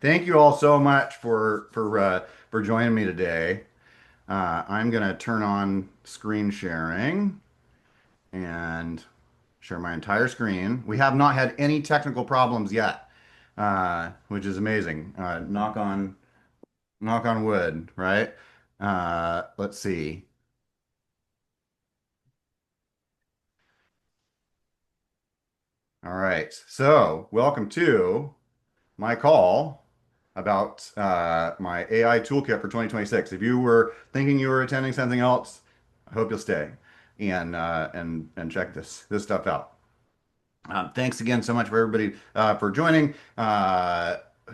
Thank you all so much for joining me today. I'm gonna turn on screen sharing and share my entire screen. We have not had any technical problems yet, which is amazing. Knock on wood, right? Let's see. All right. So, welcome to my call about my AI toolkit for 2026. If you were thinking you were attending something else, I hope you'll stay and check this stuff out. Thanks again so much for everybody for joining.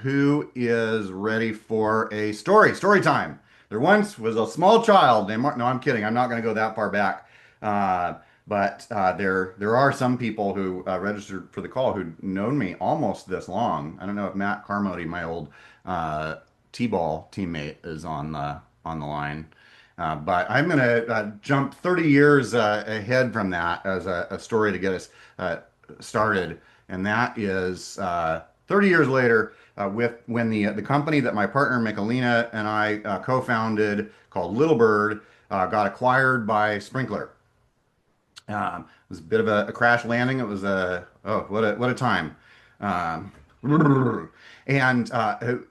Who is ready for a story time? There once was a small child named Mark. No, I'm kidding. I'm not going to go that far back. Uh, but there are some people who registered for the call who'd known me almost this long. I don't know if Matt Carmody, my old uh, T-ball teammate, is on the line. But I'm going to jump 30 years ahead from that as a story to get us started, and that is 30 years later with when the company that my partner Michelina and I co-founded called Little Bird got acquired by Sprinklr. It was a bit of a crash landing. It was a oh what a time. Um, and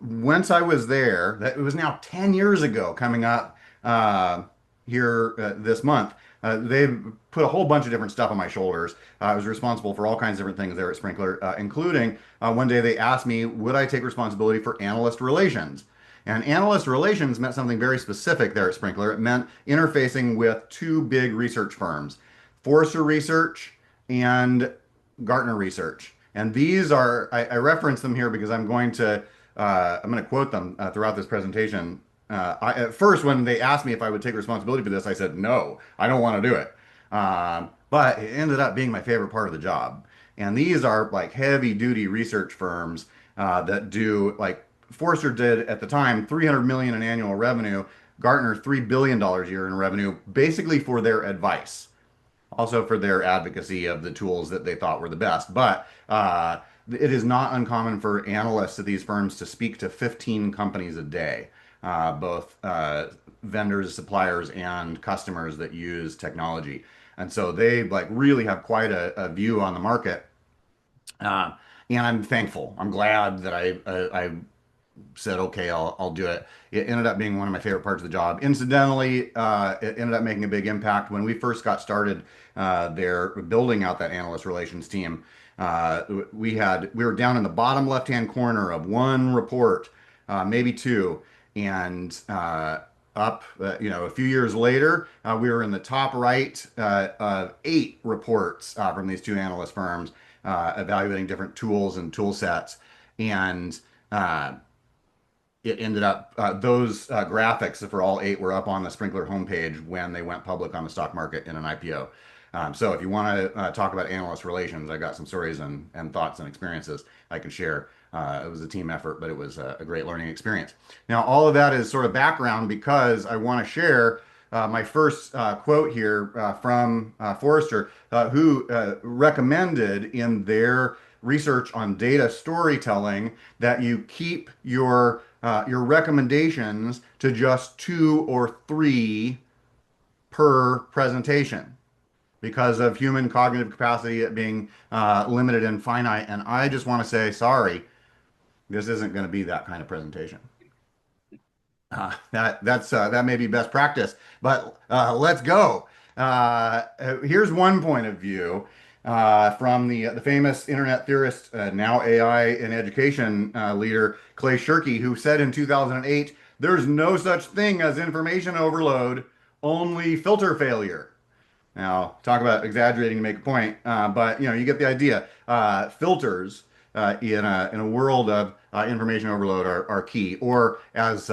once I was there, that it was now 10 years ago, coming up here this month. They put a whole bunch of different stuff on my shoulders. I was responsible for all kinds of different things there at Sprinkler, including one day they asked me, would I take responsibility for analyst relations? And analyst relations meant something very specific there at Sprinkler. It meant interfacing with two big research firms, Forrester Research and Gartner Research. And these are, I reference them here because I'm going to quote them throughout this presentation. At first, when they asked me if I would take responsibility for this, I said, no, I don't want to do it. But it ended up being my favorite part of the job. And these are like heavy duty research firms that do like Forrester did at the time 300 million in annual revenue, Gartner $3 billion a year in revenue, basically for their advice, also for their advocacy of the tools that they thought were the best. But it is not uncommon for analysts at these firms to speak to 15 companies a day, both vendors, suppliers, and customers that use technology. And so they like really have quite a view on the market. Uh, and I'm thankful. I'm glad that I said, okay, I'll do it. It ended up being one of my favorite parts of the job. Incidentally, it ended up making a big impact when we first got started there building out that analyst relations team. We were down in the bottom left-hand corner of one report, maybe two, and a few years later, we were in the top right of eight reports from these two analyst firms evaluating different tools and tool sets. And it ended up those graphics for all eight were up on the Sprinklr homepage when they went public on the stock market in an IPO. So if you want to talk about analyst relations, I got some stories and thoughts and experiences I can share. It was a team effort, but it was a great learning experience. Now, all of that is sort of background because I want to share my first quote here from Forrester, who recommended in their research on data storytelling that you keep your recommendations to just two or three per presentation because of human cognitive capacity at being limited and finite. And I just want to say, sorry, this isn't going to be that kind of presentation. That may be best practice, but let's go. Here's one point of view from the famous internet theorist, now AI in education leader Clay Shirky, who said in 2008, "There's no such thing as information overload, only filter failure." Now, talk about exaggerating to make a point, but you get the idea. Filters in a world of information overload are key. Or as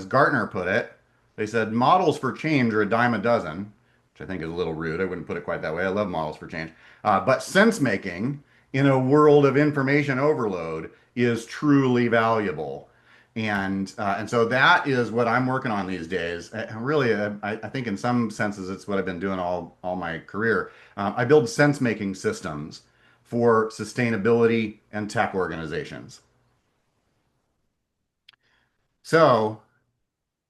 Gartner put it, they said models for change are a dime a dozen, which I think is a little rude. I wouldn't put it quite that way. I love models for change, but sense making in a world of information overload is truly valuable. And so that is what I'm working on these days. Really, I think in some senses it's what I've been doing all my career. I build sense making systems for sustainability and tech organizations. So,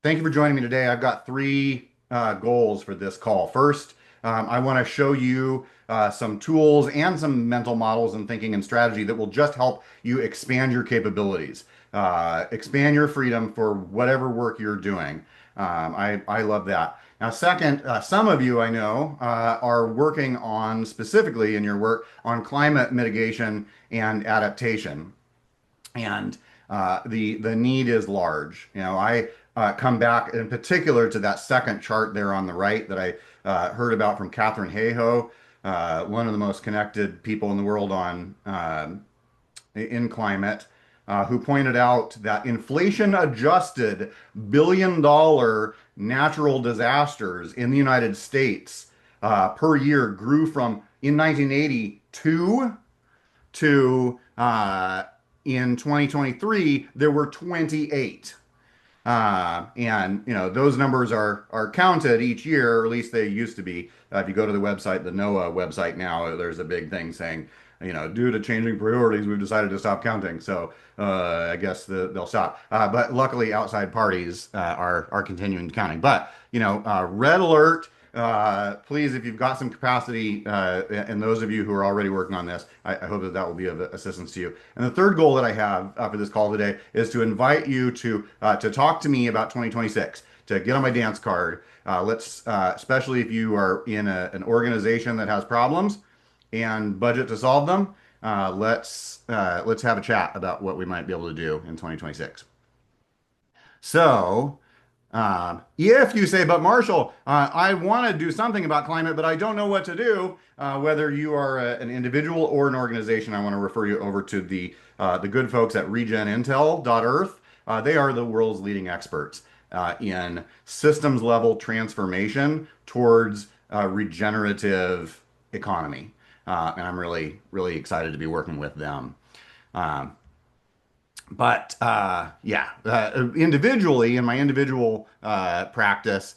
thank you for joining me today. I've got three goals for this call. First, I want to show you some tools and some mental models and thinking and strategy that will just help you expand your capabilities, expand your freedom for whatever work you're doing. I love that. Now, second, some of you I know are working on specifically in your work on climate mitigation and adaptation and the need is large. I come back in particular to that second chart there on the right that I heard about from Catherine Hayhoe, one of the most connected people in the world on in climate, who pointed out that inflation-adjusted billion-dollar natural disasters in the United States per year grew from in 1982 to in 2023, there were 28. And those numbers are counted each year, or at least they used to be. If you go to the website, the NOAA website now, there's a big thing saying, due to changing priorities, we've decided to stop counting. So I guess they'll stop. But luckily, outside parties are continuing counting. But red alert. Please, if you've got some capacity, and those of you who are already working on this, I hope that will be of assistance to you. And the third goal that I have for this call today is to invite you to talk to me about 2026, to get on my dance card. Especially if you are in an organization that has problems and budget to solve them, let's have a chat about what we might be able to do in 2026. So. If you say, but Marshall, I want to do something about climate, but I don't know what to do, whether you are an individual or an organization, I want to refer you over to the good folks at RegenIntel.earth. They are the world's leading experts in systems level transformation towards regenerative economy. And I'm really, really excited to be working with them. Um, but individually in my individual practice,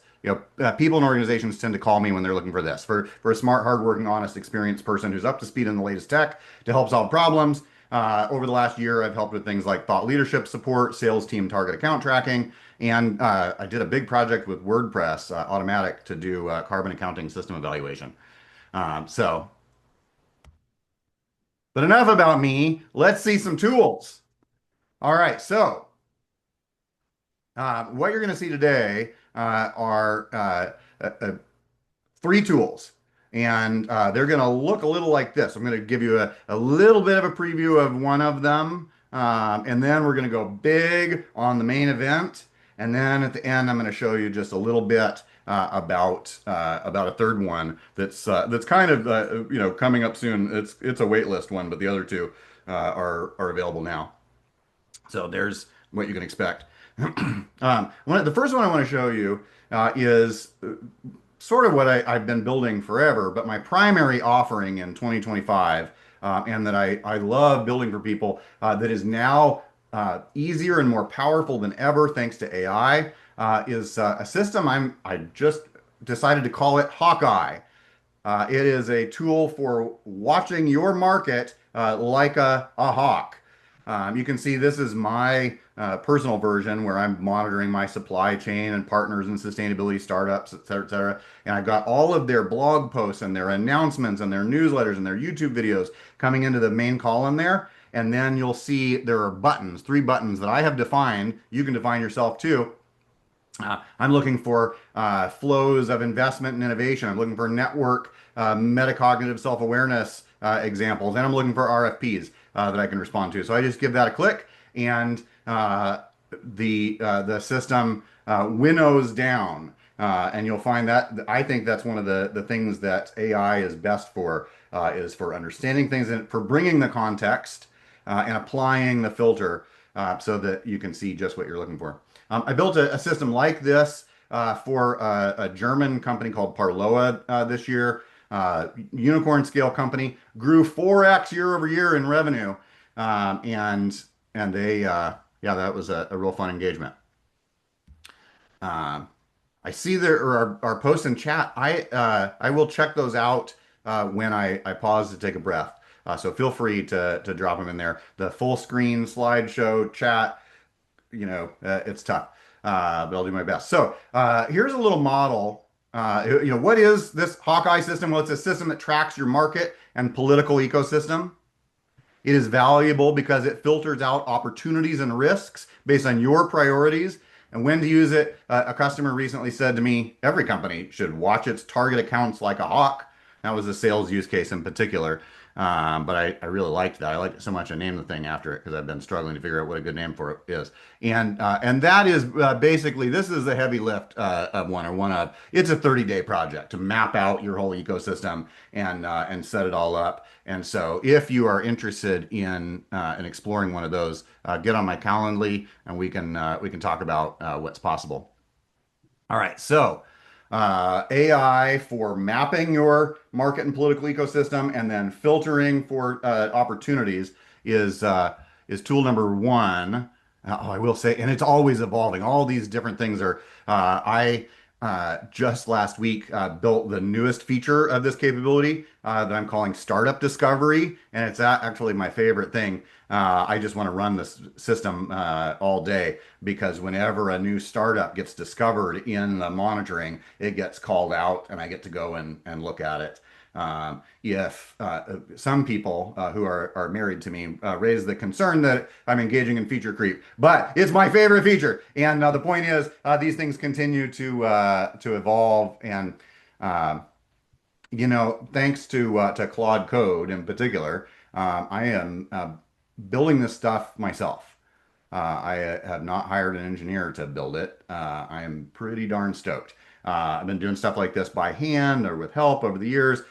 people and organizations tend to call me when they're looking for this for a smart, hardworking, honest, experienced person who's up to speed in the latest tech to help solve problems. Over the last year, I've helped with things like thought leadership support, sales team target account tracking, and I did a big project with WordPress Automatic to do carbon accounting system evaluation. So, but enough about me. Let's see some tools. All right, so what you're going to see today are three tools, and they're going to look a little like this. I'm going to give you a little bit of a preview of one of them, and then we're going to go big on the main event, and then at the end, I'm going to show you just a little bit about a third one that's kind of coming up soon. It's a wait list one, but the other two are available now. So there's what you can expect. The first one I want to show you is sort of what I've been building forever, but my primary offering in 2025, and that I love building for people, that is now easier and more powerful than ever thanks to AI, is a system I just decided to call it Hawkeye. It is a tool for watching your market like a hawk. You can see this is my personal version where I'm monitoring my supply chain and partners and sustainability startups, et cetera, et cetera. And I've got all of their blog posts and their announcements and their newsletters and their YouTube videos coming into the main column there. And then you'll see there are buttons, three buttons that I have defined. You can define yourself too. I'm looking for flows of investment and innovation. I'm looking for network, metacognitive self-awareness examples, and I'm looking for RFPs that I can respond to. So I just give that a click, and the system winnows down, and you'll find that I think that's one of the things that AI is best for, is for understanding things and for bringing the context and applying the filter so that you can see just what you're looking for. I built a system like this for a German company called Parloa this year. Unicorn scale company, grew 4x year over year in revenue. And they, yeah, that was a real fun engagement. Um, I see there are our posts in chat. I will check those out when I pause to take a breath. So feel free to drop them in there. The full screen slideshow chat it's tough, but I'll do my best. So here's a little model. What is this Hawkeye system? Well, it's a system that tracks your market and political ecosystem. It is valuable because it filters out opportunities and risks based on your priorities and when to use it. A customer recently said to me, every company should watch its target accounts like a hawk. That was a sales use case in particular. But I really liked that. I liked it so much I named the thing after it because I've been struggling to figure out what a good name for it is. And that is basically this is the heavy lift of one or one of. It's a 30-day project to map out your whole ecosystem and set it all up. And so, if you are interested in exploring one of those, get on my Calendly, and we can talk about what's possible. All right, so AI for mapping your market and political ecosystem, and then filtering for opportunities is tool number one. Oh, I will say, and it's always evolving. All these different things are. I just last week built the newest feature of this capability that I'm calling Startup Discovery, and it's actually my favorite thing. I just want to run this system all day because whenever a new startup gets discovered in the monitoring, it gets called out, and I get to go and look at it. If some people who are married to me raise the concern that I'm engaging in feature creep, but it's my favorite feature. And the point is, these things continue to evolve, and thanks to Claude Code in particular, I am building this stuff myself. I have not hired an engineer to build it. I am pretty darn stoked. I've been doing stuff like this by hand or with help over the years.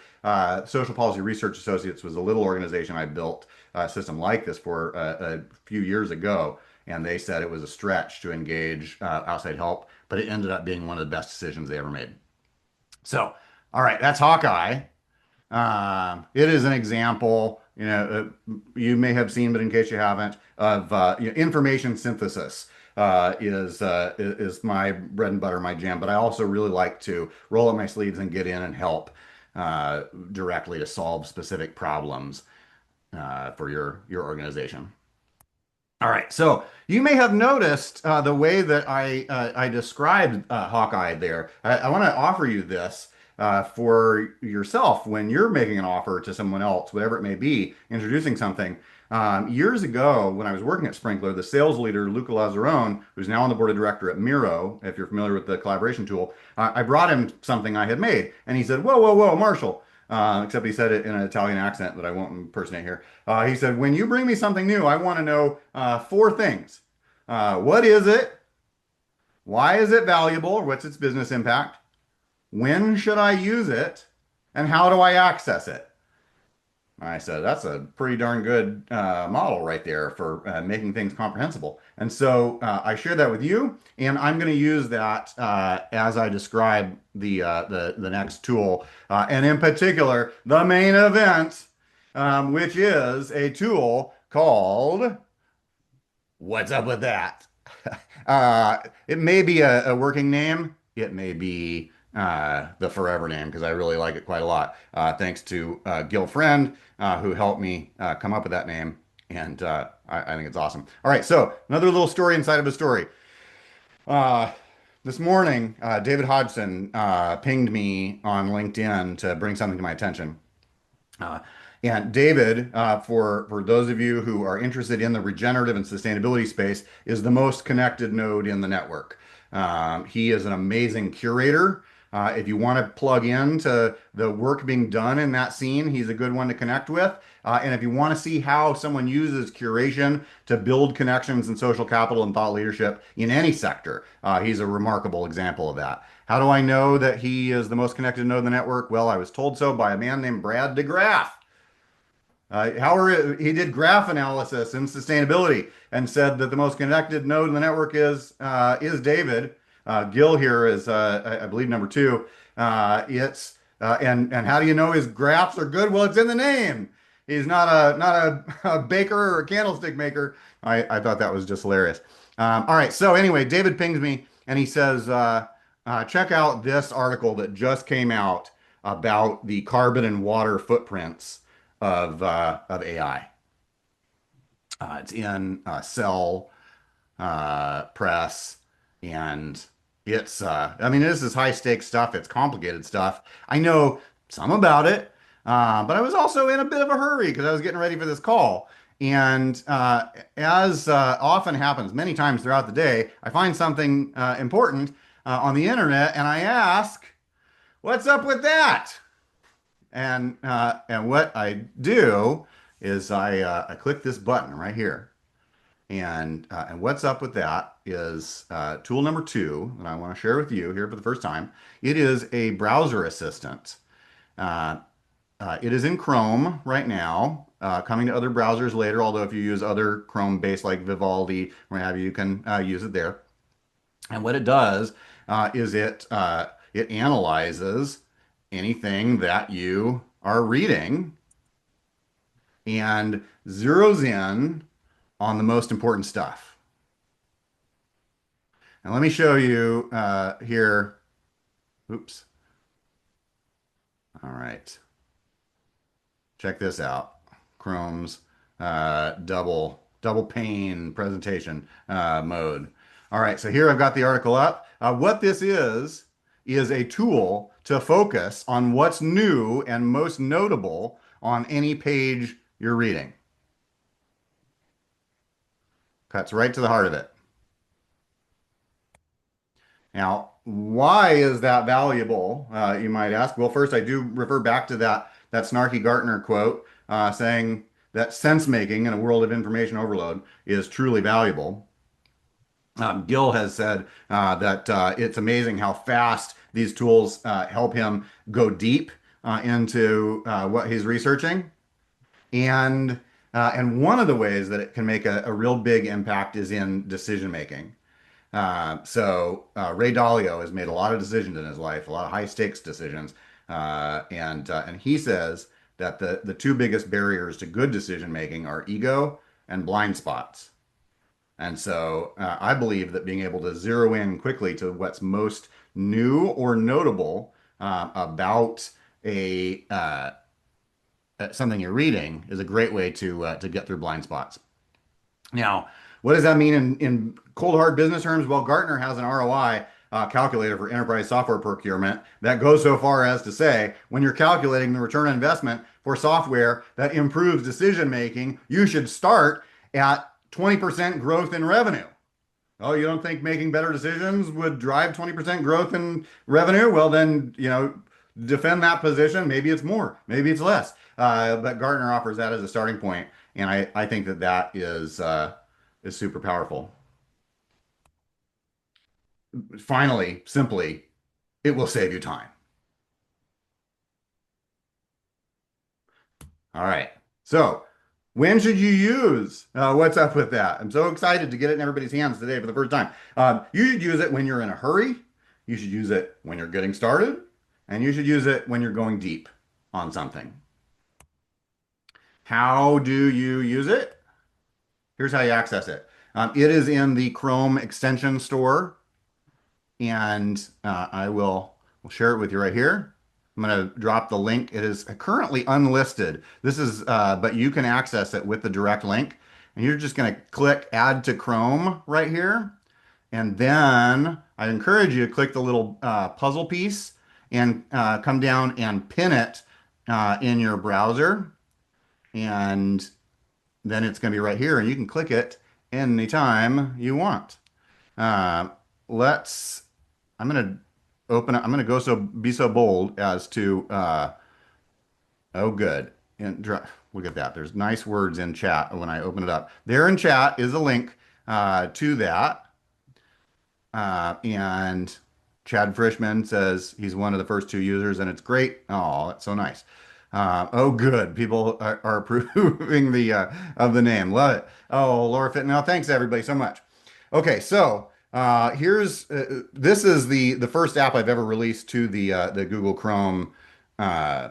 Social Policy Research Associates was a little organization I built a system like this for a few years ago, and they said it was a stretch to engage outside help, but it ended up being one of the best decisions they ever made. So, all right, that's Hawkeye. It is an example, you may have seen, but in case you haven't, of information synthesis is my bread and butter, my jam. But I also really like to roll up my sleeves and get in and help directly to solve specific problems for your organization. All right, so you may have noticed the way that I described Hawkeye there. I want to offer you this for yourself when you're making an offer to someone else, whatever it may be, introducing something. Years ago, when I was working at Sprinklr, the sales leader, Luca Lazzarone, who's now on the board of director at Miro, if you're familiar with the collaboration tool, I brought him something I had made, and he said, "Whoa, whoa, whoa, Marshall." Except he said it in an Italian accent that I won't impersonate here. He said, when you bring me something new, I want to know four things. What is it? Why is it valuable? What's its business impact? When should I use it? And how do I access it? I said, that's a pretty darn good model right there for making things comprehensible. And so I shared that with you, and I'm going to use that as I describe the next tool, and in particular, the main event, which is a tool called What's Up With That? It may be a working name. It may be the forever name because I really like it quite a lot. Thanks to Gil Friend, who helped me come up with that name. And I think it's awesome. All right, so another little story inside of a story. Uh, this morning, David Hodgson pinged me on LinkedIn to bring something to my attention. Uh, and David, for those of you who are interested in the regenerative and sustainability space, is the most connected node in the network. He is an amazing curator. If you want to plug into the work being done in that scene, he's a good one to connect with. And if you want to see how someone uses curation to build connections and social capital and thought leadership in any sector, he's a remarkable example of that. How do I know that he is the most connected node in the network? Well, I was told so by a man named Brad DeGraff. He did graph analysis in sustainability and said that the most connected node in the network is David. Gil here is, I believe, number two. And how do you know his graphs are good? Well, it's in the name. He's not a baker or a candlestick maker. I thought that was just hilarious. All right. So anyway, David pings me and he says, check out this article that just came out about the carbon and water footprints of AI. It's in Cell. press, and I mean, this is high stakes stuff. It's complicated stuff. I know some about it, but I was also in a bit of a hurry because I was getting ready for this call. And as often happens many times throughout the day, I find something important on the internet and I ask, what's up with that? And what I do is I click this button right here. And what's up with that is tool number two that I want to share with you here for the first time. It is a browser assistant. Uh, it is in Chrome right now, coming to other browsers later, although if you use other Chrome-based like Vivaldi, or what have you, you can use it there. And what it does is it analyzes anything that you are reading and zeroes in on the most important stuff. And let me show you here. Oops. All right. Check this out. Chrome's double pane presentation mode. All right. So here I've got the article up. What this is a tool to focus on what's new and most notable on any page you're reading. Cuts right to the heart of it. Now, why is that valuable? You might ask. Well, first, I do refer back to that snarky Gartner quote saying that sense making in a world of information overload is truly valuable. Gil has said that it's amazing how fast these tools help him go deep into what he's researching. And one of the ways that it can make a real big impact is in decision making. So Ray Dalio has made a lot of decisions in his life, a lot of high stakes decisions, and he says that the two biggest barriers to good decision making are ego and blind spots. And so I believe that being able to zero in quickly to what's most new or notable about a something you're reading is a great way to get through blind spots. Now, what does that mean in cold hard business terms? Well, Gartner has an ROI calculator for enterprise software procurement that goes so far as to say when you're calculating the return on investment for software that improves decision making, you should start at 20% growth in revenue. Oh, you don't think making better decisions would drive 20% growth in revenue? Well, then, defend that position. Maybe it's more, maybe it's less. But Gartner offers that as a starting point, and I think that is super powerful. Finally, simply, it will save you time. All right. So, when should you use what's up with that? I'm so excited to get it in everybody's hands today for the first time. You should use it when you're in a hurry. You should use it when you're getting started. And you should use it when you're going deep on something. How do you use it? Here's how you access it. It is in the Chrome extension store, and will share it with you right here. I'm going to drop the link. It is currently unlisted. But you can access it with the direct link. And you're just going to click Add to Chrome right here. And then I encourage you to click the little puzzle piece and come down and pin it in your browser. And then it's going to be right here, and you can click it anytime you want. Uh, let's, I'm going to I'm going to be so bold as to, oh, good. Look at that. There's nice words in chat when I open it up. There in chat is a link to that. And Chad Frischman says he's one of the first two users, and it's great. Oh, that's so nice. Oh, good. People are approving of the name. Love it. Oh, Laura Fitton. Now, thanks everybody so much. Okay, so here's this is the first app I've ever released to the Google Chrome uh,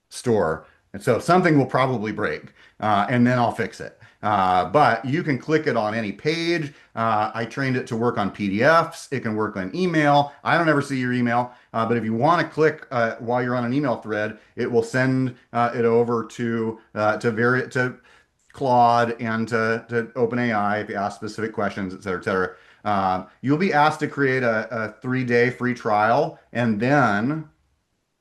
store. And so something will probably break, and then I'll fix it. But you can click it on any page. I trained it to work on PDFs. It can work on email. I don't ever see your email, but if you want to click while you're on an email thread, it will send it over to Claude and to OpenAI if you ask specific questions, et cetera, et cetera. You'll be asked to create a 3-day free trial, and then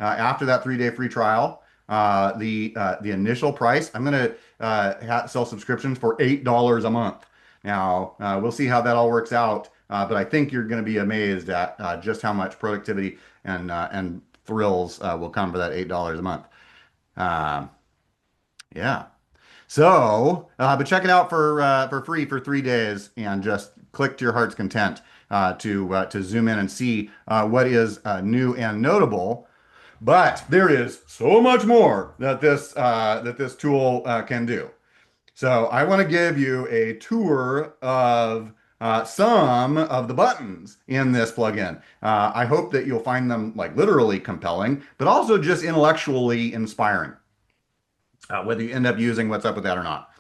after that 3-day free trial, the initial price, I'm going to sell subscriptions for $8 a month. Now, we'll see how that all works out, but I think you're going to be amazed at just how much productivity and thrills will come for that $8 a month. Um, yeah. So, but check it out for free for 3 days, and just click to your heart's content to zoom in and see what is new and notable. But there is so much more that this tool can do. So I want to give you a tour of some of the buttons in this plugin. I hope that you'll find them like literally compelling, but also just intellectually inspiring, whether you end up using what's up with that or not.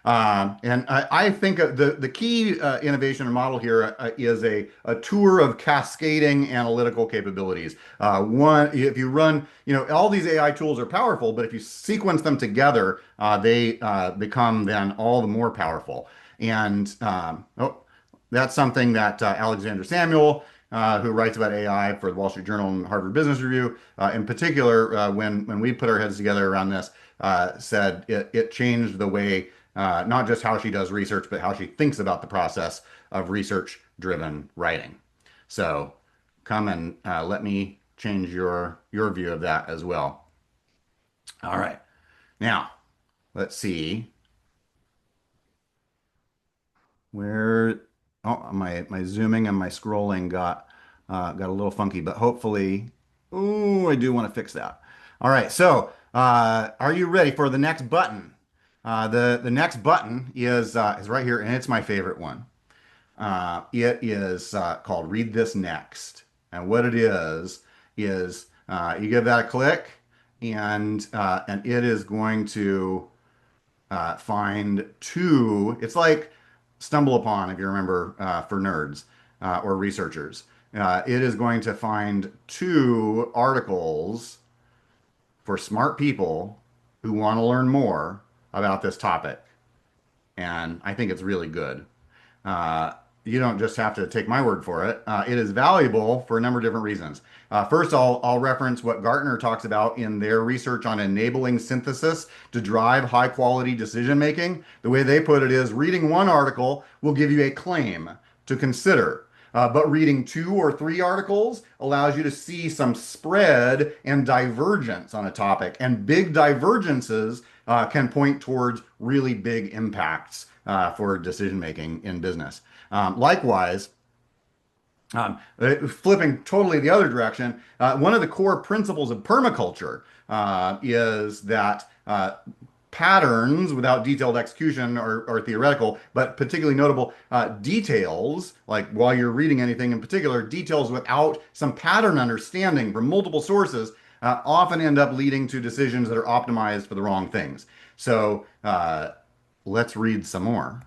And I think the key innovation and model here is a tour of cascading analytical capabilities. If you run, all these AI tools are powerful, but if you sequence them together, they become then all the more powerful. And that's something that Alexander Samuel, who writes about AI for the Wall Street Journal and Harvard Business Review, in particular, when we put our heads together around this, said it changed the way not just how she does research, but how she thinks about the process of research-driven writing. So come and let me change your view of that as well. All right. Now, let's see where my zooming and my scrolling got a little funky, but hopefully, oh, I do want to fix that. All right. So, are you ready for the next button? The next button is right here, and it's my favorite one. It is called Read This Next, and what it is you give that a click, and it is going to find two. It's like Stumble Upon, if you remember, for nerds or researchers. It is going to find two articles for smart people who want to learn more about this topic. And I think it's really good. Uh, you don't just have to take my word for it. It is valuable for a number of different reasons. First, I'll reference what Gartner talks about in their research on enabling synthesis to drive high quality decision making. The way they put it is reading one article will give you a claim to consider. But reading 2 or 3 articles allows you to see some spread and divergence on a topic. And big divergences can point towards really big impacts for decision making in business. Likewise, flipping totally the other direction, one of the core principles of permaculture is that patterns without detailed execution are theoretical, but particularly notable details, like while you're reading anything in particular, details without some pattern understanding from multiple sources often end up leading to decisions that are optimized for the wrong things. So let's read some more.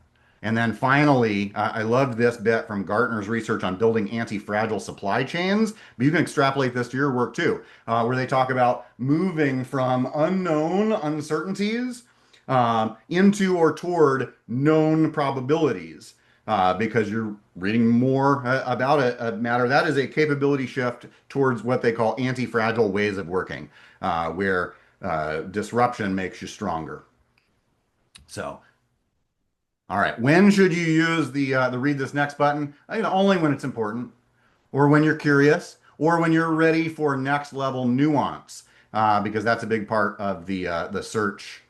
And then finally, I loved this bit from Gartner's research on building anti-fragile supply chains, but you can extrapolate this to your work too, where they talk about moving from unknown uncertainties into or toward known probabilities. Because you're reading more about a matter. That is a capability shift towards what they call anti-fragile ways of working, where disruption makes you stronger. So, all right, when should you use the read this next button? Only when it's important, or when you're curious, or when you're ready for next level nuance, because that's a big part of the search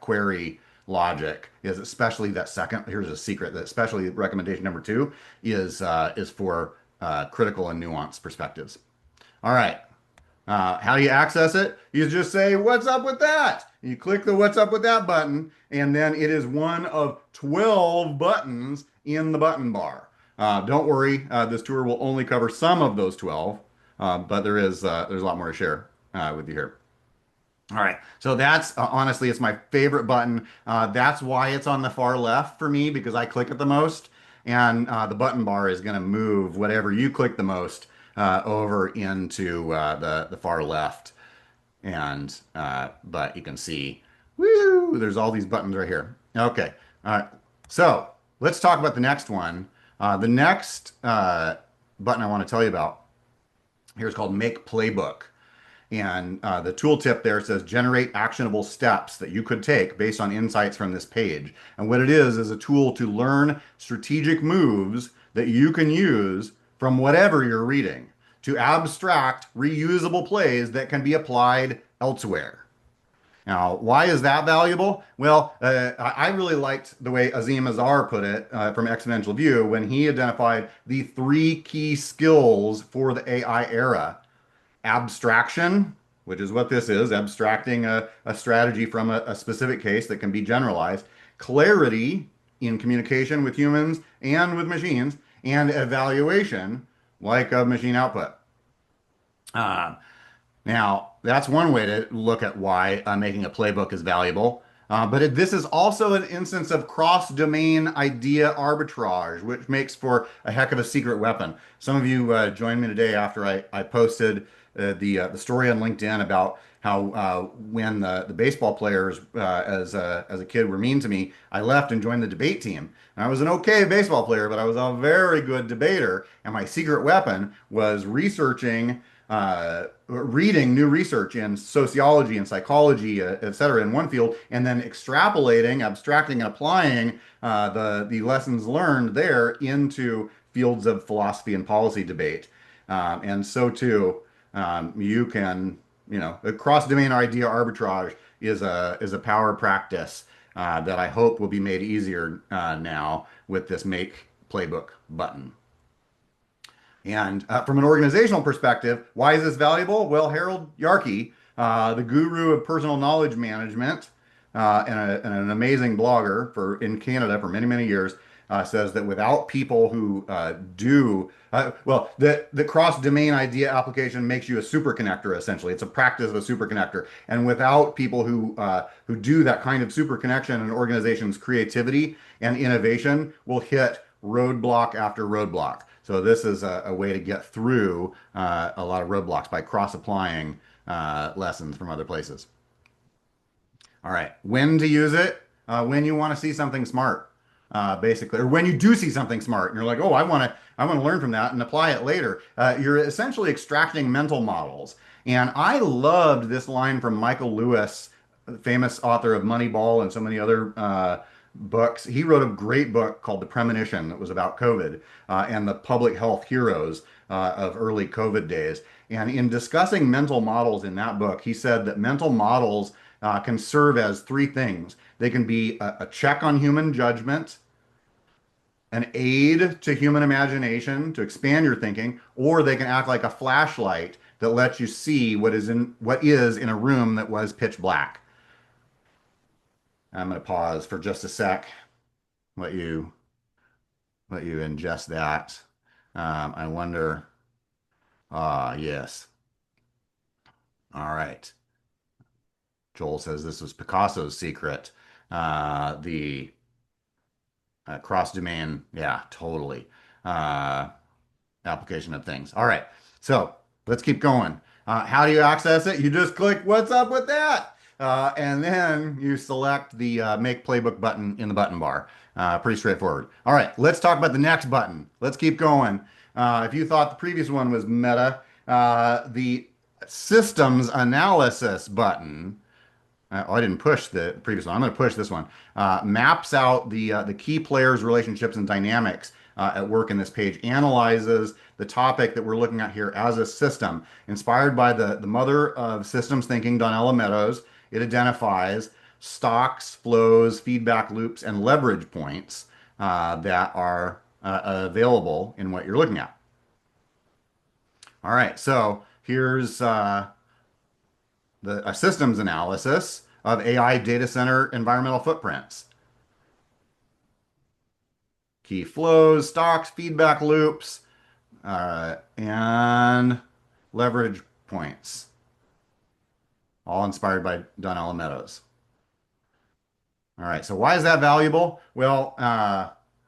query logic. Is especially that second. Here's a secret: that especially recommendation number 2 is for critical and nuanced perspectives. All right. How do you access it? You just say, "What's up with that?" You click the "What's up with that" button, and then it is one of 12 buttons in the button bar. Don't worry, this tour will only cover some of those 12, but there's a lot more to share with you here. All right, so that's honestly, it's my favorite button. That's why it's on the far left for me because I click it the most, and the button bar is going to move whatever you click the most over into the far left. And but you can see, woo, there's all these buttons right here. Okay. All right. So let's talk about the next one. The next button I want to tell you about here is called Make Playbook. And the tooltip there says generate actionable steps that you could take based on insights from this page. And what it is a tool to learn strategic moves that you can use from whatever you're reading to abstract reusable plays that can be applied elsewhere. Now, why is that valuable? Well, I really liked the way Azim Azar put it from Exponential View when he identified the three key skills for the AI era: abstraction, which is what this is, abstracting a strategy from a specific case that can be generalized, clarity in communication with humans and with machines, and evaluation, like of machine output. Uh, Now, that's one way to look at why making a playbook is valuable. This is also an instance of cross-domain idea arbitrage, which makes for a heck of a secret weapon. Some of you joined me today after I posted the story on LinkedIn about how when the baseball players as a kid were mean to me, I left and joined the debate team. And I was an okay baseball player, but I was a very good debater. And my secret weapon was reading new research in sociology and psychology, et cetera, in one field, and then extrapolating, abstracting, and applying the lessons learned there into fields of philosophy and policy debate. And so too, you can, a cross-domain idea arbitrage is a power practice that I hope will be made easier now with this Make Playbook button. And from an organizational perspective, why is this valuable? Well, Harold Yarkey, the guru of personal knowledge management and an amazing blogger in Canada for many, many years, says that without people who the cross-domain idea application makes you a super connector, essentially. It's a practice of a super connector. And without people who do that kind of super connection, an organization's creativity and innovation will hit roadblock after roadblock. So this is a way to get through a lot of roadblocks by cross-applying lessons from other places. All right, when to use it? When you want to see something smart, basically, or when you do see something smart, and you're like, oh, I want to learn from that and apply it later. You're essentially extracting mental models. And I loved this line from Michael Lewis, the famous author of Moneyball and so many other books. He wrote a great book called The Premonition that was about COVID and the public health heroes of early COVID days. And in discussing mental models in that book, he said that mental models can serve as three things. They can be a check on human judgment, an aid to human imagination to expand your thinking, or they can act like a flashlight that lets you see what is in a room that was pitch black. I'm going to pause for just a sec, let you let you ingest that. I wonder. Ah, yes. All right. Joel says this was Picasso's secret. The cross-domain, yeah, totally. Uh, Application of things. All right. So let's keep going. How do you access it? You just click "What's up with that?" And then you select the Make Playbook button in the button bar. Pretty straightforward. All right, let's talk about the next button. Let's keep going. If you thought the previous one was meta, the systems analysis button. Oh, I didn't push the previous one. I'm going to push this one. Maps out the key players' relationships and dynamics at work in this page. Analyzes the topic that we're looking at here as a system. Inspired by the mother of systems thinking, Donella Meadows, it identifies stocks, flows, feedback loops, and leverage points that are available in what you're looking at. All right, so here's a systems analysis of AI data center environmental footprints. Key flows, stocks, feedback loops, and leverage points, all inspired by Donella Meadows. All right, so why is that valuable? Well,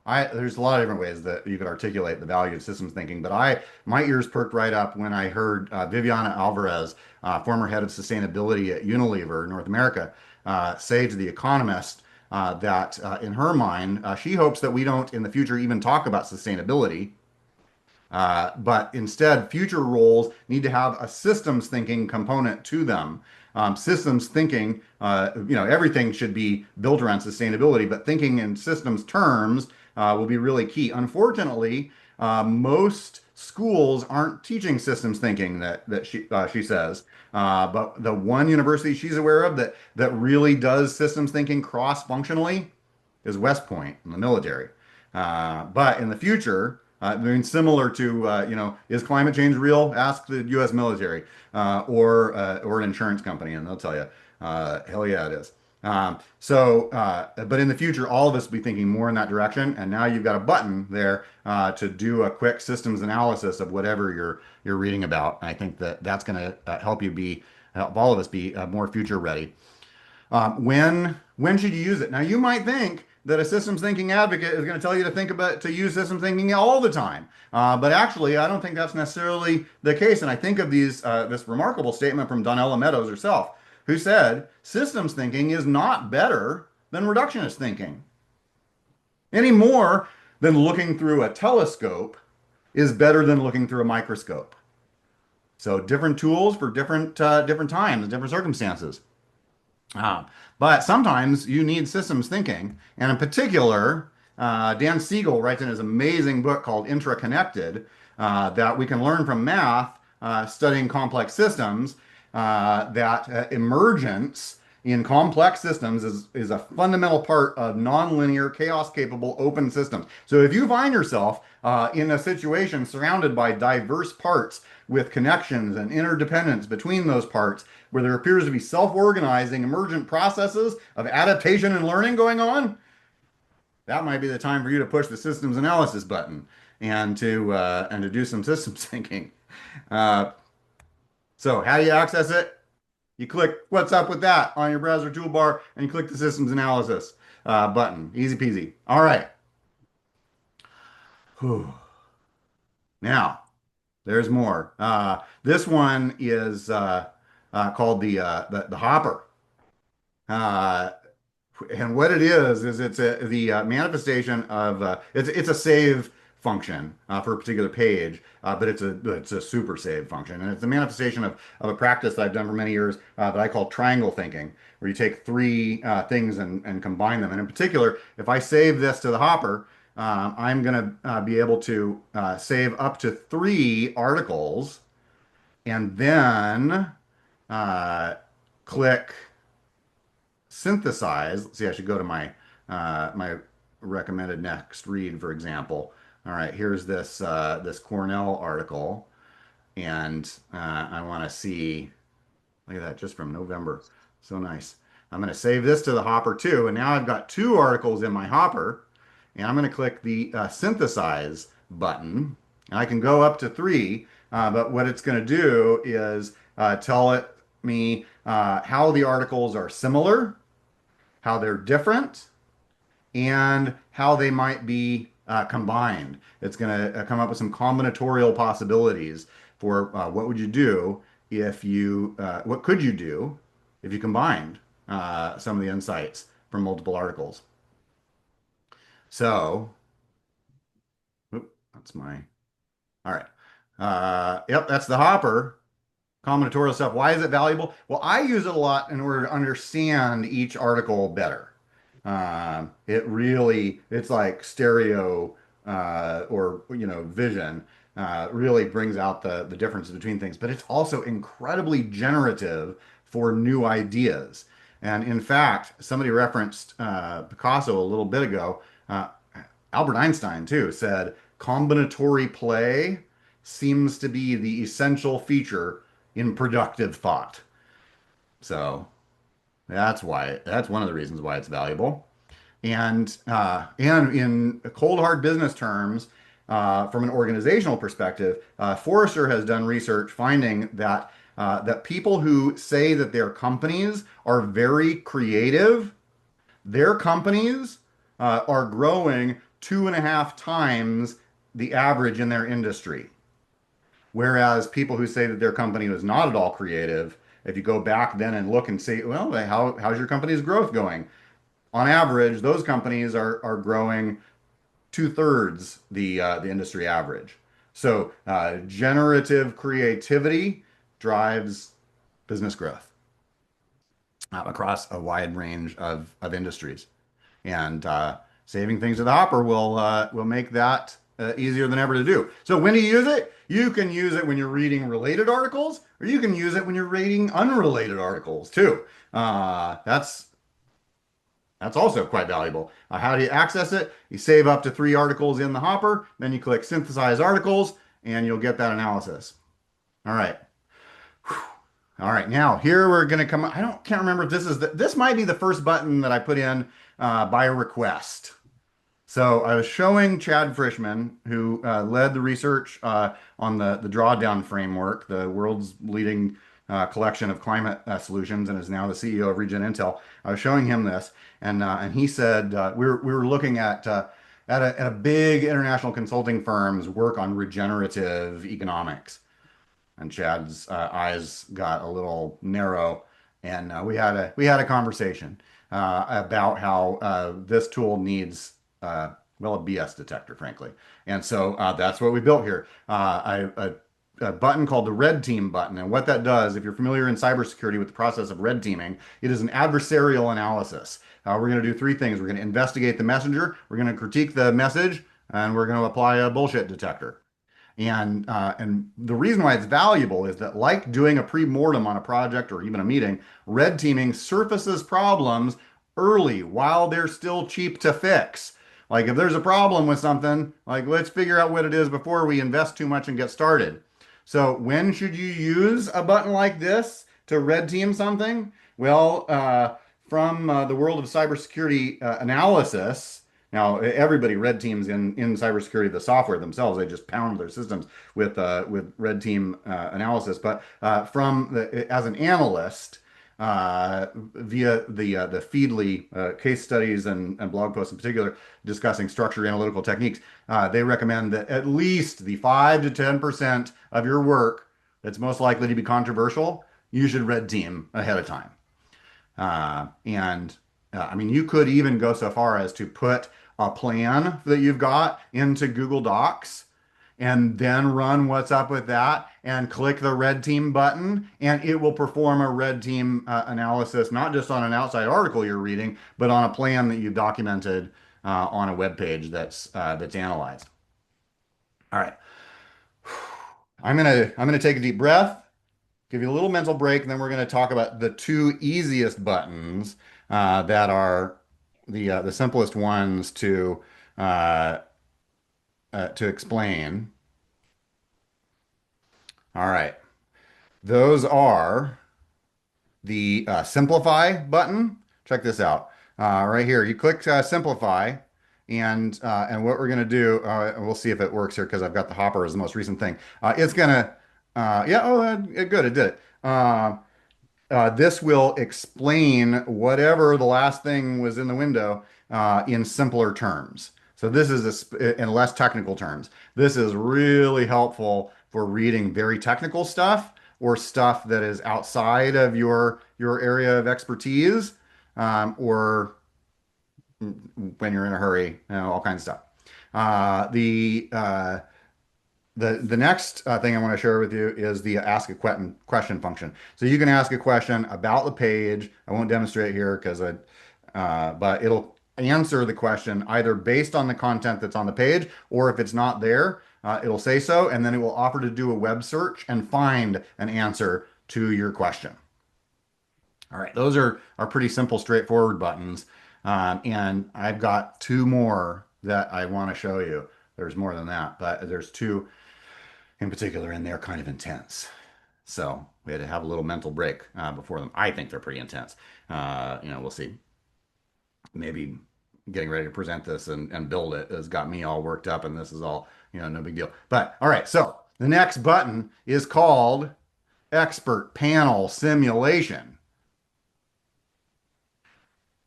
there's a lot of different ways that you could articulate the value of systems thinking, but my ears perked right up when I heard Viviana Alvarez, former head of sustainability at Unilever North America, say to The Economist that in her mind, she hopes that we don't in the future even talk about sustainability. But instead, future roles need to have a systems thinking component to them. Systems thinking, everything should be built around sustainability, but thinking in systems terms will be really key. Unfortunately, most schools aren't teaching systems thinking that she says. But the one university she's aware of that really does systems thinking cross-functionally is West Point in the military. But in the future, I mean, similar to, is climate change real? Ask the U.S. military or an insurance company, and they'll tell you, hell yeah, it is. But in the future, all of us will be thinking more in that direction. And now you've got a button there to do a quick systems analysis of whatever you're reading about. And I think that that's going to help all of us be more future ready. When should you use it? Now, you might think that a systems thinking advocate is going to tell you to use systems thinking all the time, but actually, I don't think that's necessarily the case. And I think of this remarkable statement from Donella Meadows herself, who said systems thinking is not better than reductionist thinking, any more than looking through a telescope is better than looking through a microscope. So different tools for different times, different circumstances. Uh, but sometimes you need systems thinking. And in particular, Dan Siegel writes in his amazing book called Intraconnected that we can learn from math, studying complex systems, that emergence in complex systems is a fundamental part of nonlinear, chaos-capable open systems. So if you find yourself in a situation surrounded by diverse parts with connections and interdependence between those parts, where there appears to be self-organizing emergent processes of adaptation and learning going on, that might be the time for you to push the systems analysis button and to do some systems thinking. Uh, so how do you access it? You click "What's up with that" on your browser toolbar, and you click the systems analysis button. Easy peasy. All right. Whew. Now, there's more. This one is called the Hopper. Uh, and what it is it's the manifestation of it's a save function for a particular page, but it's a super save function, and it's a manifestation of a practice that I've done for many years that I call triangle thinking, where you take three things and combine them. And in particular, if I save this to the Hopper, I'm going to be able to save up to three articles, and then uh, click synthesize. Let's see, I should go to my recommended next read, for example. All right, here's this Cornell article, and I want to see. Look at that, just from November. So nice. I'm going to save this to the Hopper too, and now I've got two articles in my Hopper, and I'm going to click the synthesize button, and I can go up to three. But what it's going to do is tell it me how the articles are similar, how they're different, and how they might be combined. It's going to come up with some combinatorial possibilities for what would you do what could you do if you combined some of the insights from multiple articles. So, that's all right. Yep, that's the Hopper. Combinatorial stuff. Why is it valuable? Well, I use it a lot in order to understand each article better. It's like stereo or vision. Really brings out the differences between things, but it's also incredibly generative for new ideas. And in fact, somebody referenced Picasso a little bit ago. Albert Einstein too said combinatory play seems to be the essential feature in productive thought. So that's one of the reasons why it's valuable. And in cold hard business terms, from an organizational perspective, Forrester has done research finding that people who say that their companies are very creative, their companies are growing 2.5 times the average in their industry. Whereas people who say that their company was not at all creative, if you go back then and look and see, well, how's your company's growth going? on average, those companies are growing two-thirds the industry average. So generative creativity drives business growth across a wide range of industries. And saving things to the hopper will make that easier than ever to do. So when do you use it? You can use it when you're reading related articles, or you can use it when you're reading unrelated articles too. That's also quite valuable. How do you access it? You save up to 3 articles in the hopper, then you click synthesize articles, and you'll get that analysis. All right. All right, now here we're going to come. I don't can't remember if this might be the first button that I put in by request. So I was showing Chad Frischman, who led the research on the drawdown framework, the world's leading collection of climate solutions, and is now the CEO of RegenIntel. I was showing him this, and he said we were looking at a big international consulting firm's work on regenerative economics. And Chad's eyes got a little narrow, and we had a conversation about how this tool needs well, a BS detector, frankly. And so that's what we built here. A button called the red team button. And what that does, if you're familiar in cybersecurity with the process of red teaming, it is an adversarial analysis. We're going to do 3 things. We're going to investigate the messenger, we're going to critique the message, and we're going to apply a bullshit detector. And the reason why it's valuable is that, like doing a pre-mortem on a project or even a meeting, red teaming surfaces problems early while they're still cheap to fix. Like if there's a problem with something, like let's figure out what it is before we invest too much and get started. So when should you use a button like this to red team something? Well, from the world of cybersecurity analysis. Now, everybody red teams in cybersecurity the software themselves. They just pound their systems with red team analysis. But as an analyst, via the Feedly case studies and blog posts in particular discussing structured analytical techniques, they recommend that at least the 5 to 10% of your work that's most likely to be controversial, you should red team ahead of time. And I mean, you could even go so far as to put a plan that you've got into Google Docs and then run what's up with that and click the red team button, and it will perform a red team analysis, not just on an outside article you're reading, but on a plan that you've documented on a web page that's analyzed. All right. I'm gonna take a deep breath, give you a little mental break, and then we're going to talk about the 2 easiest buttons that are the simplest ones uh, to explain. All right, those are the simplify button. Check this out. Right here, you click simplify, and what we're going to do, we'll see if it works here because I've got the hopper as the most recent thing. It's going to, yeah, oh, good, it did it. This will explain whatever the last thing was in the window in simpler terms. So this is in less technical terms. This is really helpful for reading very technical stuff or stuff that is outside of your area of expertise, or when you're in a hurry, all kinds of stuff. The next thing I want to share with you is the ask a question function. So you can ask a question about the page. I won't demonstrate here but it'll answer the question either based on the content that's on the page, or if it's not there, it'll say so, and then it will offer to do a web search and find an answer to your question. All right, those are pretty simple, straightforward buttons. And I've got 2 more that I want to show you. There's more than that, but there's 2 in particular, and they're kind of intense. So we had to have a little mental break before them. I think they're pretty intense. We'll see. Maybe getting ready to present this and build it has got me all worked up, and this is all, no big deal. But all right, so the next button is called Expert Panel Simulation.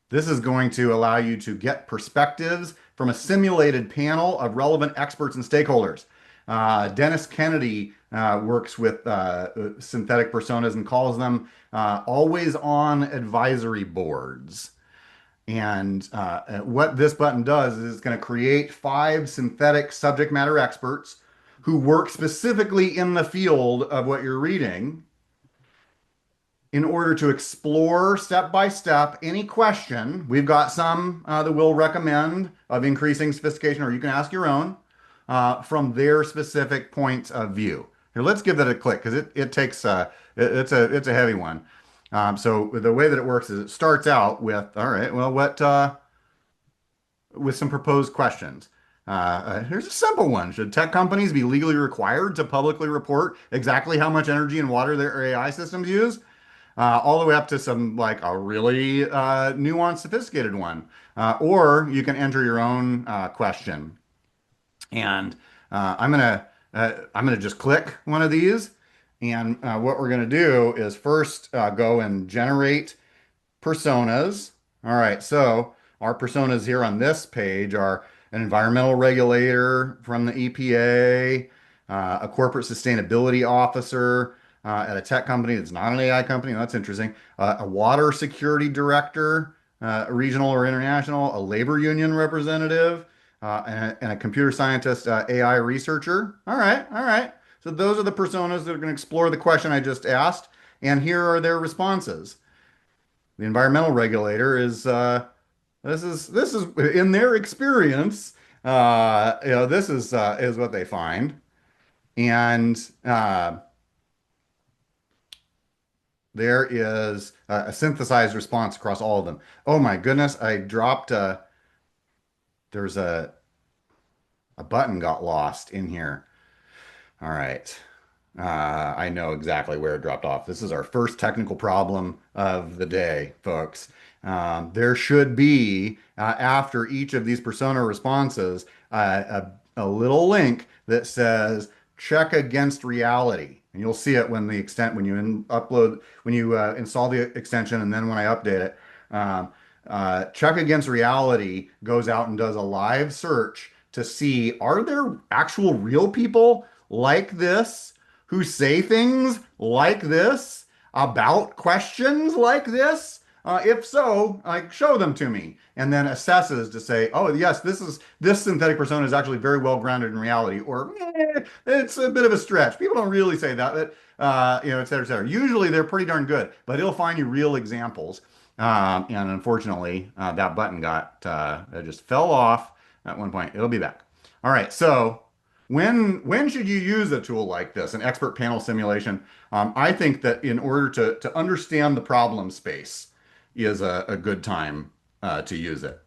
This is going to allow you to get perspectives from a simulated panel of relevant experts and stakeholders. Dennis Kennedy works with synthetic personas and calls them always-on advisory boards. And what this button does is it's going to create five synthetic subject matter experts who work specifically in the field of what you're reading in order to explore step by step any question. We've got some that we'll recommend of increasing sophistication, or you can ask your own from their specific points of view. Here, let's give that a click because it takes it's a heavy one. So the way that it works is it starts out with, all right, well, what with some proposed questions. Here's a simple one. Should tech companies be legally required to publicly report exactly how much energy and water their AI systems use? All the way up to some like a really nuanced, sophisticated one. Or you can enter your own question. And I'm gonna just click one of these. And what we're gonna do is first go and generate personas. All right, so our personas here on this page are an environmental regulator from the EPA, a corporate sustainability officer at a tech company that's not an AI company. That's interesting. A water security director, regional or international, a labor union representative, and a computer scientist, AI researcher. All right, all right. So those are the personas that are going to explore the question I just asked, and here are their responses. The environmental regulator is this is in their experience, this is what they find, and there is a synthesized response across all of them. Oh my goodness, I dropped there's a button got lost in here. All right. I know exactly where it dropped off. This is our first technical problem of the day, folks. There should be, after each of these persona responses, a little link that says check against reality. And you'll see it when the extent, when you upload, when you install the extension, and then when I update it. Check against reality goes out and does a live search to see are there actual real people like this who say things like this about questions like this? If so, like show them to me, and then assesses to say, oh yes, this synthetic persona is actually very well grounded in reality, or it's a bit of a stretch. People don't really say that, but et cetera, et cetera. Usually they're pretty darn good, but it'll find you real examples. And unfortunately, that button got it just fell off at one point. It'll be back. All right, so when should you use a tool like this, an expert panel simulation? I think that in order to understand the problem space is a good time to use it.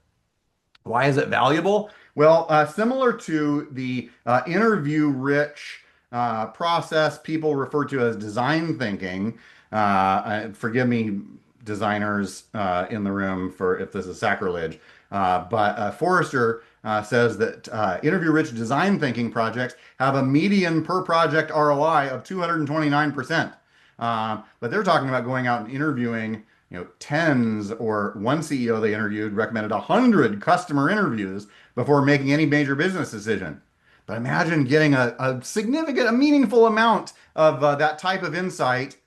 Why is it valuable? Well, similar to the interview-rich process people refer to as design thinking. Forgive me, designers in the room, for if this is sacrilege. But Forrester says that interview-rich design thinking projects have a median per project ROI of 229%. But they're talking about going out and interviewing, tens, or one CEO they interviewed recommended 100 customer interviews before making any major business decision. But imagine getting a significant, a meaningful amount of that type of insight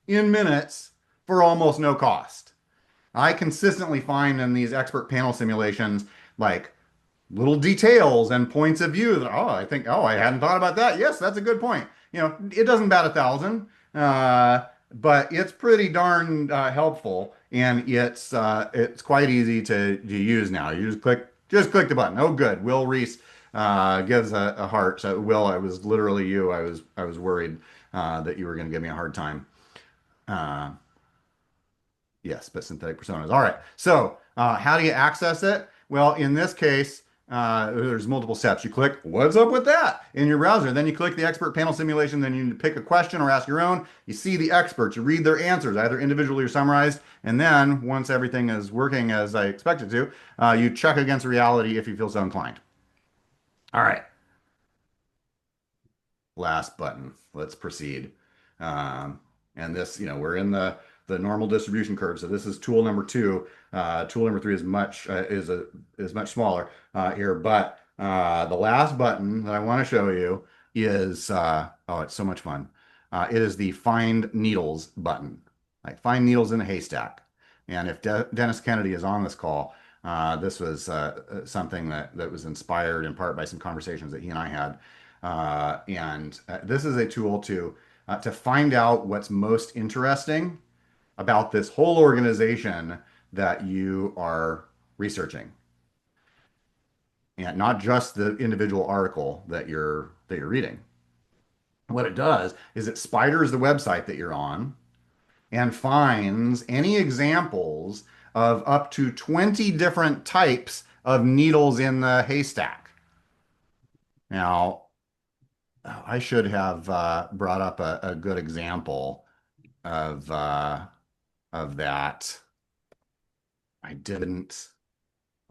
in minutes for almost no cost. I consistently find in these expert panel simulations, like little details and points of view that, oh, I think, oh, I hadn't thought about that. Yes, that's a good point. It doesn't bat 1,000, but it's pretty darn helpful, and it's quite easy to use now. You just click the button. Oh, good. Will Reese gives a heart. So, Will, I was literally you. I was worried that you were going to give me a hard time. Uh, Yes, but synthetic personas. All right. So, how do you access it? Well, in this case, there's multiple steps. You click, what's up with that in your browser? Then you click the expert panel simulation. Then you pick a question or ask your own. You see the experts. You read their answers, either individually or summarized. And then, once everything is working as I expect it to, you check against reality if you feel so inclined. All right. Last button. Let's proceed. Um, and this, we're in the normal distribution curve. So this is tool number two. Tool number three is much smaller here. But the last button that I want to show you is oh, it's so much fun. It is the find needles button. Like find needles in a haystack. And if Dennis Kennedy is on this call, this was something that was inspired in part by some conversations that he and I had. And this is a tool to find out what's most interesting about this whole organization that you are researching, and not just the individual article that you're reading. What it does is it spiders the website that you're on and finds any examples of up to 20 different types of needles in the haystack. Now, I should have brought up a good example of that. I didn't.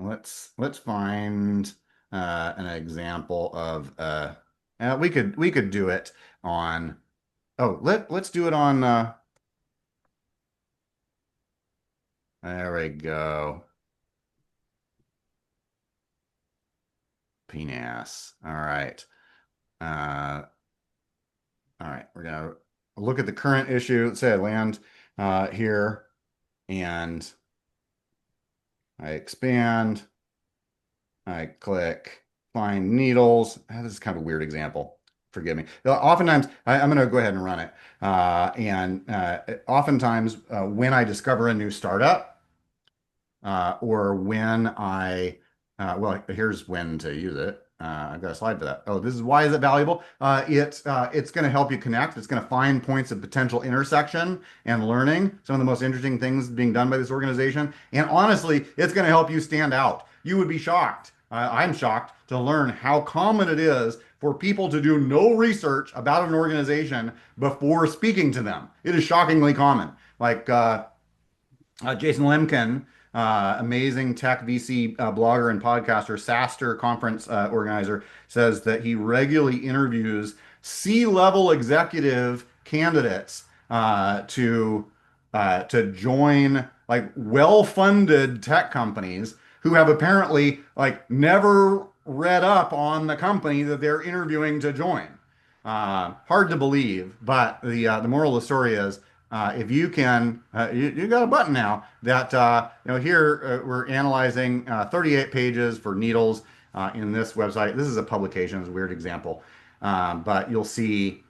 Let's find an example of we could do it on. Oh, let's do it on. There we go. Penis. All right. Uh, all right. We're gonna look at the current issue. Let's say I land here and I expand. I click find needles. This is kind of a weird example. Forgive me. Oftentimes, I'm going to go ahead and run it. And oftentimes, when I discover a new startup, or when well, here's when to use it. I've got a slide for that. Oh, this is why is it valuable? It's going to help you connect. It's going to find points of potential intersection and learning. Some of the most interesting things being done by this organization. And honestly, it's going to help you stand out. You would be shocked. I'm shocked to learn how common it is for people to do no research about an organization before speaking to them. It is shockingly common. Like Jason Lemkin, amazing tech VC blogger and podcaster, SaaStr conference organizer, says that he regularly interviews C-level executive candidates to join like well-funded tech companies who have apparently like never read up on the company that they're interviewing to join. Hard to believe, but the moral of the story is if you can, you got a button now that here we're analyzing 38 pages for needles in this website. This is a publication, it's a weird example, but you'll see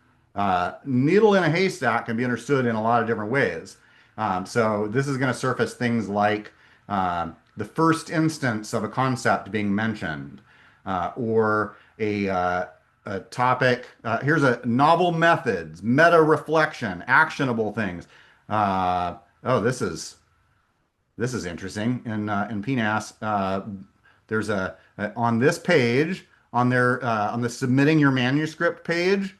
needle in a haystack can be understood in a lot of different ways. So this is going to surface things like the first instance of a concept being mentioned, or a topic. Here's a novel methods, meta reflection, actionable things. Oh, this is interesting. In PNAS, there's on this page on the submitting your manuscript page.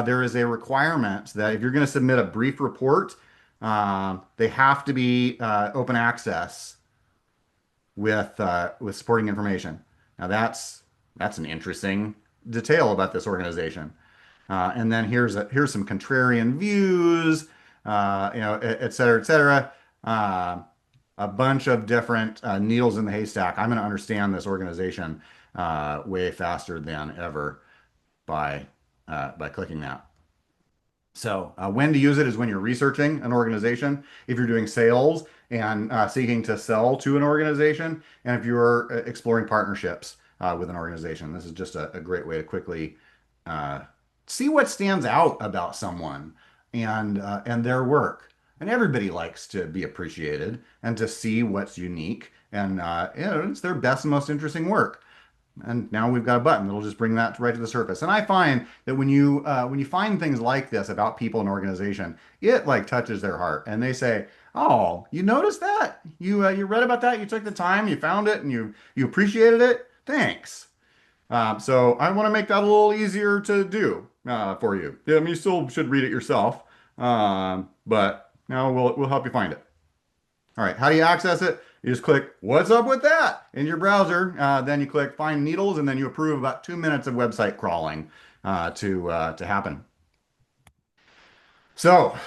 There is a requirement that if you're going to submit a brief report, they have to be open access with supporting information. Now that's an interesting detail about this organization. And then here's some contrarian views, et cetera, et cetera. A bunch of different needles in the haystack. I'm going to understand this organization way faster than ever by clicking that. So when to use it is when you're researching an organization, if you're doing sales and seeking to sell to an organization, and if you're exploring partnerships with an organization. This is just a great way to quickly uh, see what stands out about someone and their work. And everybody likes to be appreciated and to see what's unique and it's their best and most interesting work. And now we've got a button that'll just bring that right to the surface. And I find that when you find things like this about people and organization, it like touches their heart, and they say, "Oh, you noticed that? You read about that? You took the time, you found it, and you appreciated it. Thanks." So I want to make that a little easier to do for you. Yeah, I mean, you still should read it yourself, but now we'll help you find it. All right, how do you access it? You just click "What's up with that?" in your browser. Then you click Find Needles, and then you approve about 2 minutes of website crawling to happen. So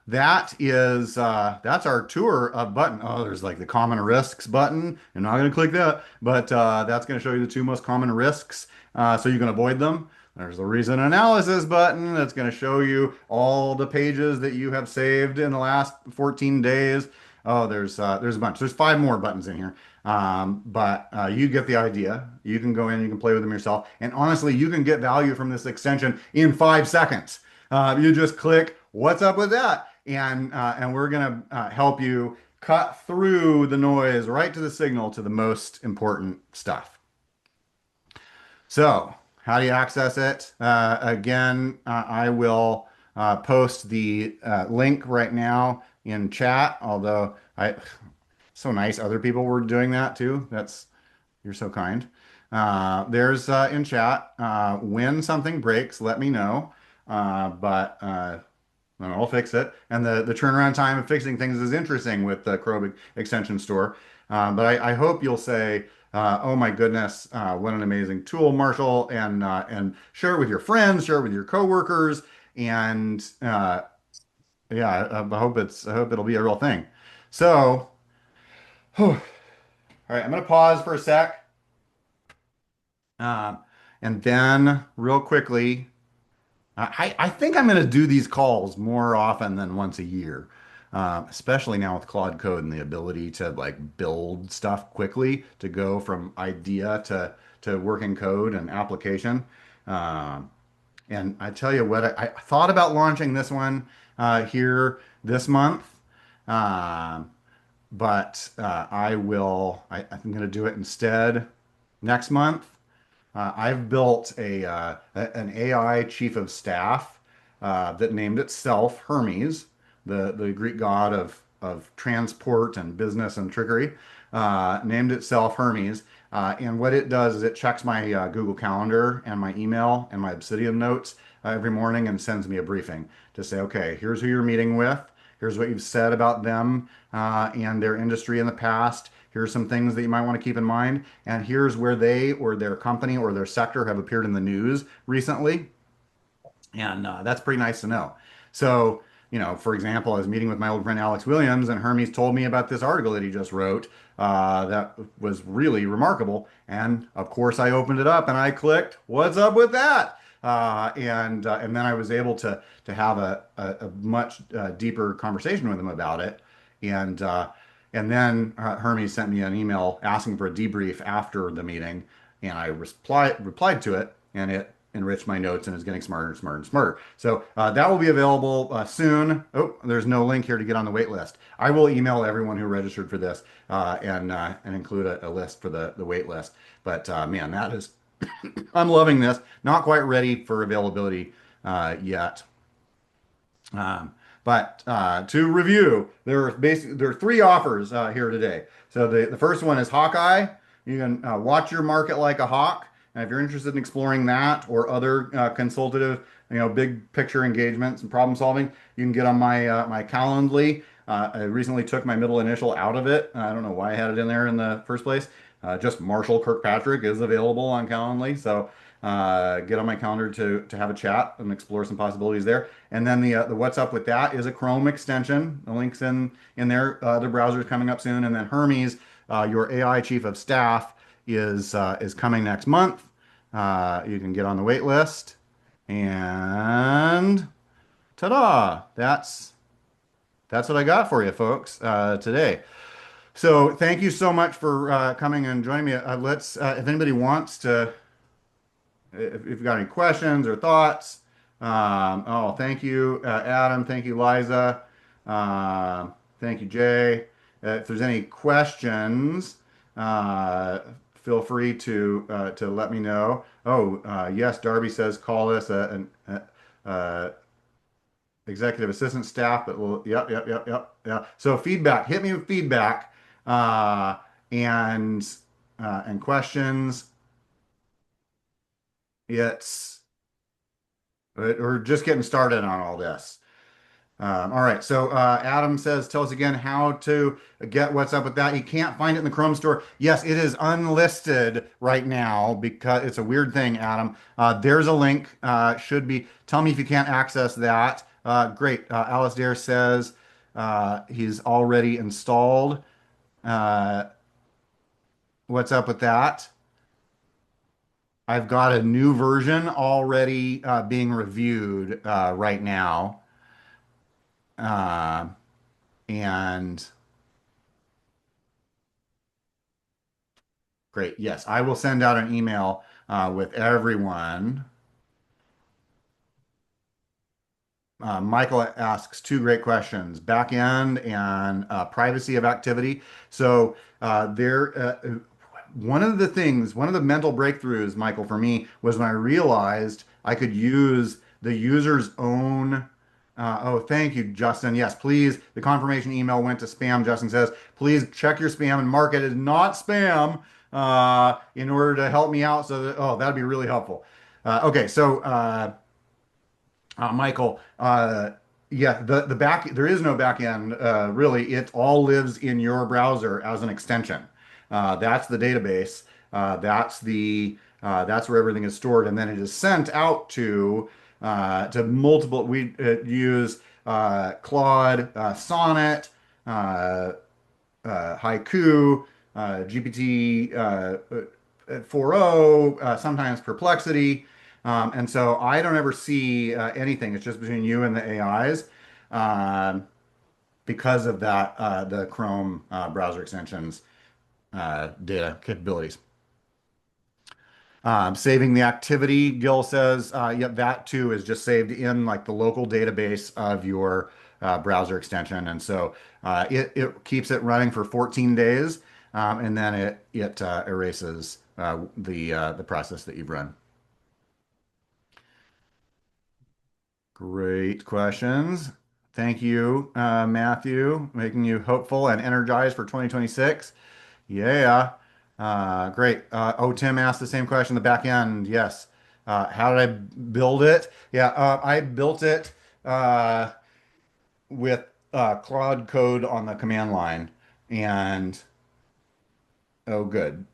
that's our tour of button. Oh, there's like the common risks button. I'm not going to click that, but that's going to show you the two most common risks, so you can avoid them. There's the reason analysis button that's going to show you all the pages that you have saved in the last 14 days. Oh, there's a bunch. There's five more buttons in here. But you get the idea. You can go in, you can play with them yourself. And honestly, you can get value from this extension in 5 seconds. You just click, what's up with that? And we're gonna help you cut through the noise right to the signal to the most important stuff. So, how do you access it? Again, I will post the link right now in chat, although so nice. Other people were doing that too. You're so kind. There's in chat. When something breaks, let me know. But and I'll fix it. And the turnaround time of fixing things is interesting with the Chrome extension store. But I hope you'll say, "Oh my goodness, what an amazing tool, Marshall!" And share it with your friends, share it with your coworkers, and yeah, I hope it'll be a real thing. So, all right, I'm gonna pause for a sec, um, and then real quickly. I think I'm going to do these calls more often than once a year, especially now with Claude Code and the ability to like build stuff quickly to go from idea to working code and application. Um, and I tell you what, I thought about launching this one here this month, um, but I'm going to do it instead next month. I've built an AI chief of staff that named itself Hermes, the Greek god of transport and business and trickery, named itself Hermes. And what it does is it checks my Google Calendar and my email and my Obsidian notes every morning and sends me a briefing to say, okay, here's who you're meeting with. Here's what you've said about them and their industry in the past. Here's some things that you might want to keep in mind. And here's where they or their company or their sector have appeared in the news recently. And that's pretty nice to know. So, for example, I was meeting with my old friend Alex Williams, and Hermes told me about this article that he just wrote that was really remarkable. And of course, I opened it up and I clicked, "What's up with that?" And then I was able to have a much deeper conversation with him about it. And and then Hermes sent me an email asking for a debrief after the meeting, and I replied to it, and it enriched my notes and is getting smarter and smarter and smarter. So that will be available soon. Oh, there's no link here to get on the wait list. I will email everyone who registered for this and include a list for the wait list. But man, I'm loving this. Not quite ready for availability yet. Um, but to review, there are three offers here today. So the first one is Hawkeye. You can watch your market like a hawk. And if you're interested in exploring that or other consultative, big picture engagements and problem solving, you can get on my Calendly. I recently took my middle initial out of it. I don't know why I had it in there in the first place. Just Marshall Kirkpatrick is available on Calendly. So get on my calendar to have a chat and explore some possibilities there. And then the what's up with that is a Chrome extension. The link's in there. Other browsers coming up soon. And then Hermes, your AI chief of staff, is coming next month. You can get on the wait list. And ta-da! That's what I got for you, folks, today. So thank you so much for coming and joining me. If anybody wants to if you've got any questions or thoughts. Oh, thank you, Adam. Thank you, Liza. Thank you, Jay. If there's any questions, feel free to let me know. Oh, yes, Darby says call us an executive assistant staff, but we'll, yep. Yeah. So feedback, hit me with feedback uh, and and questions. It's We're just getting started on all this. All right, so Adam says, tell us again how to get what's up with that. You can't find it in the Chrome store. Yes, it is unlisted right now because it's a weird thing, Adam. There's a link. Should be. Tell me if you can't access that. Great. Alice Dare says he's already installed. Uh, what's up with that? I've got a new version already being reviewed right now. Uh, and Great. Yes, I will send out an email with everyone. Michael asks two great questions: back end and privacy of activity. So one of the things, one of the mental breakthroughs, Michael, for me was when I realized I could use the user's own. Oh, thank you, Justin. Yes, please. The confirmation email went to spam. Justin says, please check your spam and mark it as not spam in order to help me out. So that, oh, that'd be really helpful. Okay, so Michael, yeah, the back there is no back end really. It all lives in your browser as an extension. That's the database. That's where everything is stored, and then it is sent out to multiple. We use Claude, Sonnet, uh, Haiku, GPT 4.0, sometimes Perplexity. And so I don't ever see anything. It's just between you and the AIs because of that, the Chrome browser extensions data capabilities. Saving the activity, Gil says, yep, that too is just saved in like the local database of your browser extension. And so it keeps it running for 14 days, and then it erases the process that you've run. Great questions. Thank you, Matthew, making you hopeful and energized for 2026. Yeah. Great. Oh, Tim asked the same question, the back end. Yes. How did I build it? Yeah, I built it with Claude code on the command line. And oh, good.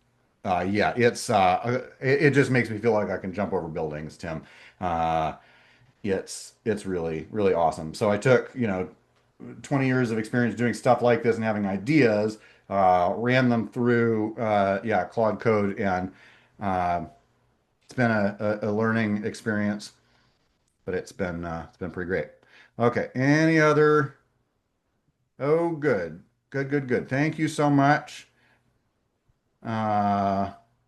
Yeah, it just makes me feel like I can jump over buildings, Tim. Uh, it's really, really awesome. So I took, 20 years of experience doing stuff like this and having ideas, ran them through, yeah, Claude Code, and uh, it's been a learning experience, but it's been pretty great. Okay, any other? Oh, good, good, good, good. Thank you so much.